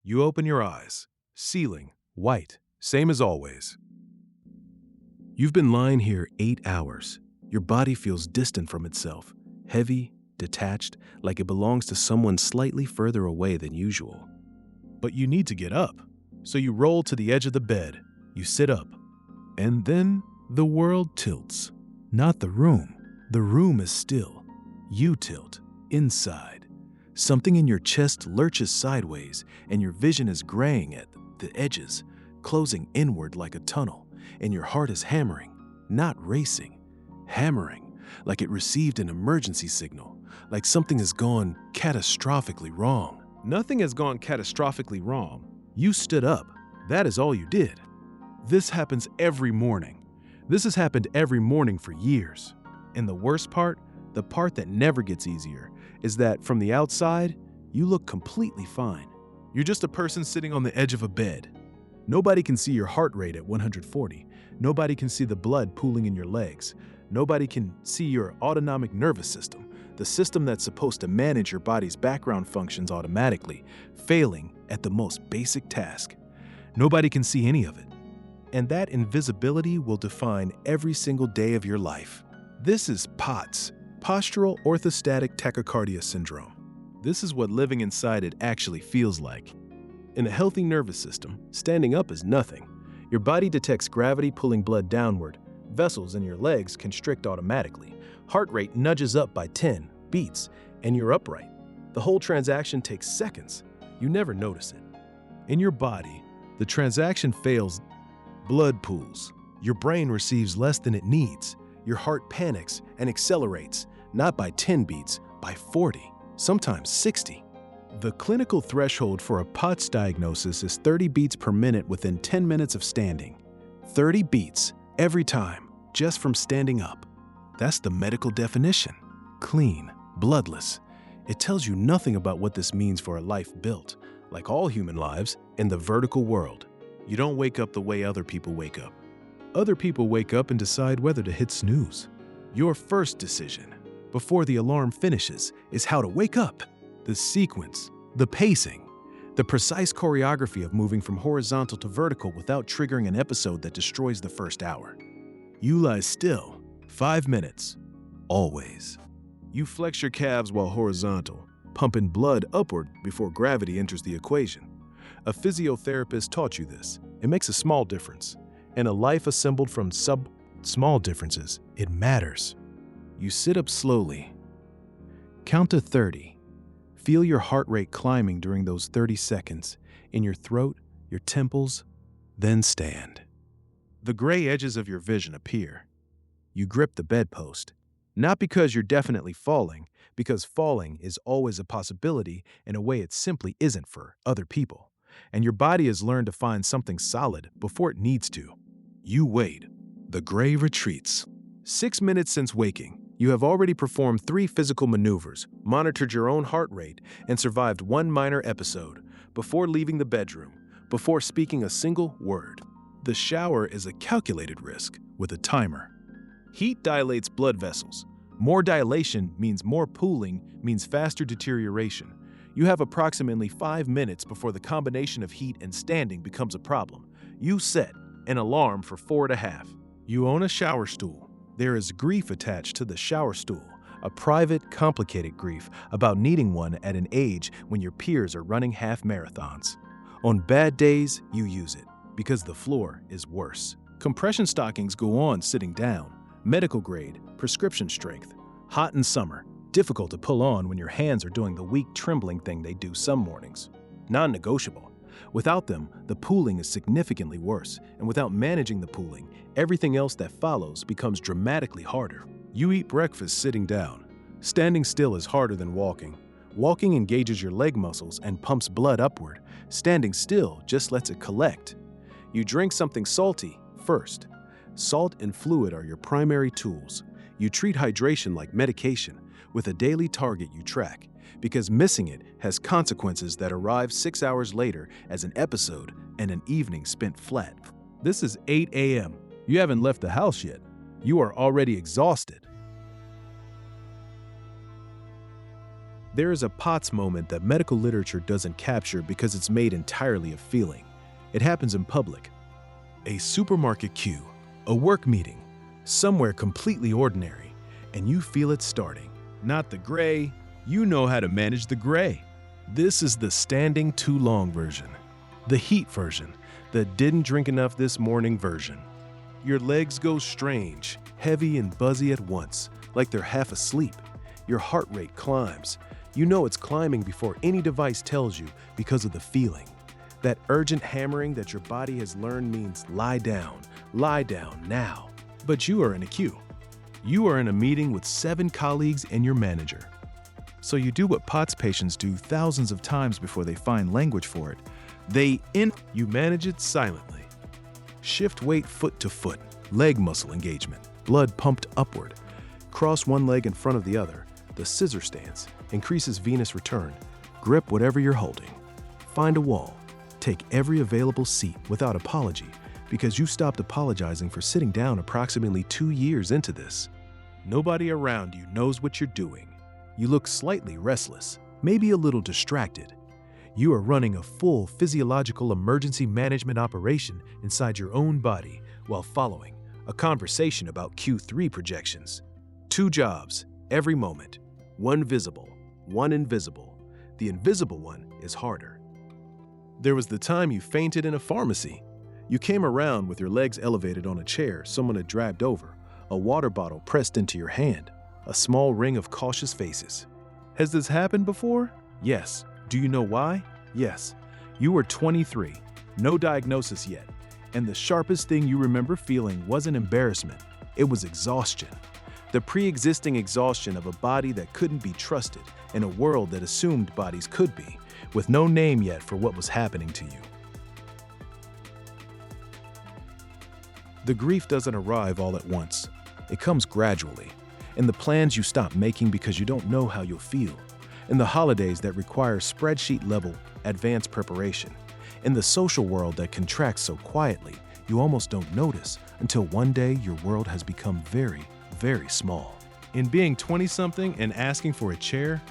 You open your eyes. Ceiling, white, same as always. You've been lying here 8 hours. Your body feels distant from itself, heavy, detached, like it belongs to someone slightly further away than usual. But you need to get up. So you roll to the edge of the bed. You sit up. And then the world tilts. Not the room. The room is still. You tilt. Inside. Something in your chest lurches sideways, and your vision is graying at the edges, closing inward like a tunnel, and your heart is hammering, not racing. Hammering, like it received an emergency signal, like something has gone catastrophically wrong. Nothing has gone catastrophically wrong. You stood up. That is all you did. This happens every morning. This has happened every morning for years. And the worst part, the part that never gets easier, is that from the outside, you look completely fine. You're just a person sitting on the edge of a bed. Nobody can see your heart rate at 140. Nobody can see the blood pooling in your legs. Nobody can see your autonomic nervous system, the system that's supposed to manage your body's background functions automatically, failing at the most basic task. Nobody can see any of it. And that invisibility will define every single day of your life. This is POTS, Postural Orthostatic Tachycardia Syndrome. This is what living inside it actually feels like. In a healthy nervous system, standing up is nothing. Your body detects gravity pulling blood downward. Vessels in your legs constrict automatically. Heart rate nudges up by 10 beats, and you're upright. The whole transaction takes seconds. You never notice it. In your body, the transaction fails. Blood pools. Your brain receives less than it needs. Your heart panics and accelerates, not by 10 beats, by 40, sometimes 60. The clinical threshold for a POTS diagnosis is 30 beats per minute within 10 minutes of standing. 30 beats every time, just from standing up. That's the medical definition. Clean, bloodless. It tells you nothing about what this means for a life built, like all human lives, in the vertical world. You don't wake up the way other people wake up. Other people wake up and decide whether to hit snooze. Your first decision, before the alarm finishes, is how to wake up. The sequence, the pacing, the precise choreography of moving from horizontal to vertical without triggering an episode that destroys the first hour. You lie still, 5 minutes, always. You flex your calves while horizontal, pumping blood upward before gravity enters the equation. A physiotherapist taught you this. It makes a small difference. In a life assembled from small differences, it matters. You sit up slowly. Count to 30. Feel your heart rate climbing during those 30 seconds, in your throat, your temples, then stand. The gray edges of your vision appear. You grip the bedpost, not because you're definitely falling, because falling is always a possibility in a way it simply isn't for other people. And your body has learned to find something solid before it needs to. You wait. The gray retreats. 6 minutes since waking, you have already performed 3 physical maneuvers, monitored your own heart rate, and survived 1 minor episode before leaving the bedroom, before speaking a single word. The shower is a calculated risk with a timer. Heat dilates blood vessels. More dilation means more pooling, means faster deterioration. You have approximately 5 minutes before the combination of heat and standing becomes a problem. You set an alarm for 4.5. You own a shower stool. There is grief attached to the shower stool, a private, complicated grief about needing one at an age when your peers are running half marathons. On bad days, you use it, because the floor is worse. Compression stockings go on sitting down, medical grade, prescription strength. Hot in summer, difficult to pull on when your hands are doing the weak trembling thing they do some mornings. Non-negotiable. Without them, the pooling is significantly worse, and without managing the pooling, everything else that follows becomes dramatically harder. You eat breakfast sitting down. Standing still is harder than walking. Walking engages your leg muscles and pumps blood upward. Standing still just lets it collect. You drink something salty first. Salt and fluid are your primary tools. You treat hydration like medication, with a daily target you track, because missing it has consequences that arrive 6 hours later as an episode and an evening spent flat. This is 8 a.m. You haven't left the house yet. You are already exhausted. There is a POTS moment that medical literature doesn't capture because it's made entirely of feeling. It happens in public. A supermarket queue, a work meeting, somewhere completely ordinary, and you feel it starting. Not the gray, you know how to manage the gray. This is the standing too long version. The heat version, the didn't drink enough this morning version. Your legs go strange, heavy and buzzy at once, like they're half asleep. Your heart rate climbs. You know it's climbing before any device tells you because of the feeling. That urgent hammering that your body has learned means lie down now. But you are in a queue. You are in a meeting with 7 colleagues and your manager. So you do what POTS patients do thousands of times before they find language for it. You manage it silently. Shift weight foot to foot, leg muscle engagement, blood pumped upward. Cross one leg in front of the other, the scissor stance, increases venous return. Grip whatever you're holding. Find a wall. Take every available seat without apology because you stopped apologizing for sitting down approximately 2 years into this. Nobody around you knows what you're doing. You look slightly restless, maybe a little distracted. You are running a full physiological emergency management operation inside your own body while following a conversation about Q3 projections. 2 jobs, every moment. 1 visible, 1 invisible. The invisible one is harder. There was the time you fainted in a pharmacy. You came around with your legs elevated on a chair someone had dragged over, a water bottle pressed into your hand, a small ring of cautious faces. Has this happened before? Yes. Do you know why? Yes. You were 23, no diagnosis yet, and the sharpest thing you remember feeling wasn't embarrassment, it was exhaustion. The pre-existing exhaustion of a body that couldn't be trusted in a world that assumed bodies could be, with no name yet for what was happening to you. The grief doesn't arrive all at once. It comes gradually, in the plans you stop making because you don't know how you'll feel, in the holidays that require spreadsheet-level advanced preparation, in the social world that contracts so quietly you almost don't notice until one day your world has become very, very small. In being 20-something and asking for a chair,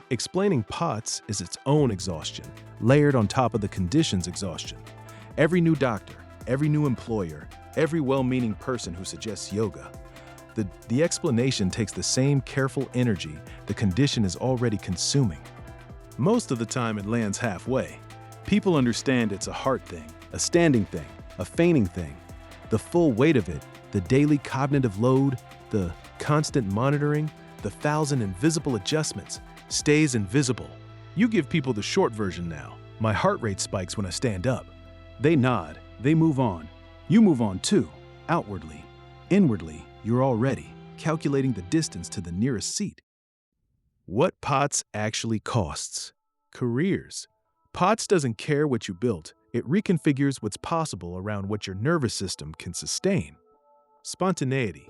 explaining POTS is its own exhaustion, layered on top of the condition's exhaustion. Every new doctor, every new employer, every well-meaning person who suggests yoga, the explanation takes the same careful energy the condition is already consuming. Most of the time it lands halfway. People understand it's a heart thing, a standing thing, a feigning thing. The full weight of it, the daily cognitive load, the constant monitoring, the 1,000 invisible adjustments, stays invisible. You give people the short version now. My heart rate spikes when I stand up. They nod, they move on. You move on too, outwardly. Inwardly, you're already calculating the distance to the nearest seat. What POTS actually costs? Careers. POTS doesn't care what you built. It reconfigures what's possible around what your nervous system can sustain. Spontaneity.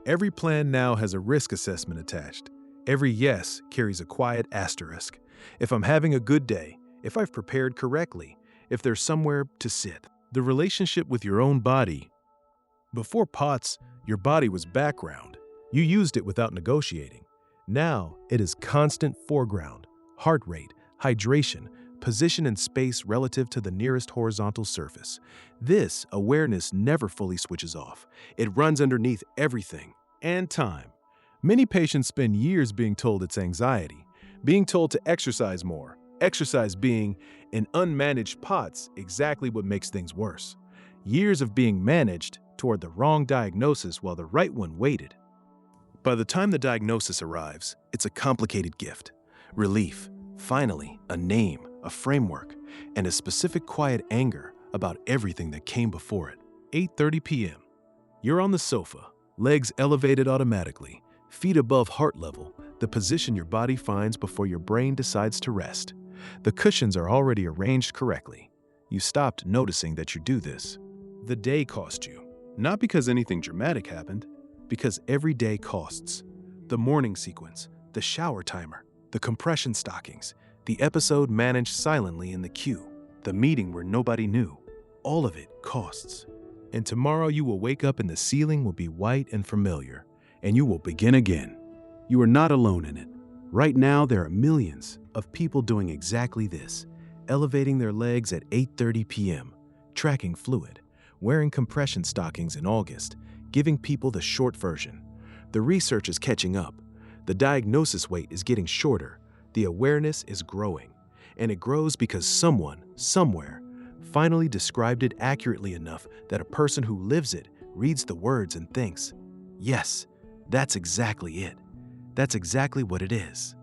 Every plan now has a risk assessment attached. Every yes carries a quiet asterisk. If I'm having a good day, if I've prepared correctly, if there's somewhere to sit. The relationship with your own body. Before POTS, your body was background. You used it without negotiating. Now, it is constant foreground, heart rate, hydration, position in space relative to the nearest horizontal surface. This awareness never fully switches off. It runs underneath everything and time. Many patients spend years being told it's anxiety, being told to exercise more, exercise being, in unmanaged POTS, exactly what makes things worse. Years of being managed toward the wrong diagnosis while the right one waited. By the time the diagnosis arrives, it's a complicated gift. Relief, finally, a name, a framework, and a specific quiet anger about everything that came before it. 8:30 p.m. You're on the sofa, legs elevated automatically, feet above heart level, the position your body finds before your brain decides to rest. The cushions are already arranged correctly. You stopped noticing that you do this. The day cost you. Not because anything dramatic happened, because every day costs. The morning sequence, the shower timer, the compression stockings, the episode managed silently in the queue, the meeting where nobody knew. All of it costs. And tomorrow you will wake up and the ceiling will be white and familiar, and you will begin again. You are not alone in it. Right now, there are millions of people doing exactly this, elevating their legs at 8:30 p.m., tracking fluid, wearing compression stockings in August, giving people the short version. The research is catching up. The diagnosis wait is getting shorter. The awareness is growing. And it grows because someone, somewhere, finally described it accurately enough that a person who lives it reads the words and thinks, yes, that's exactly it. That's exactly what it is.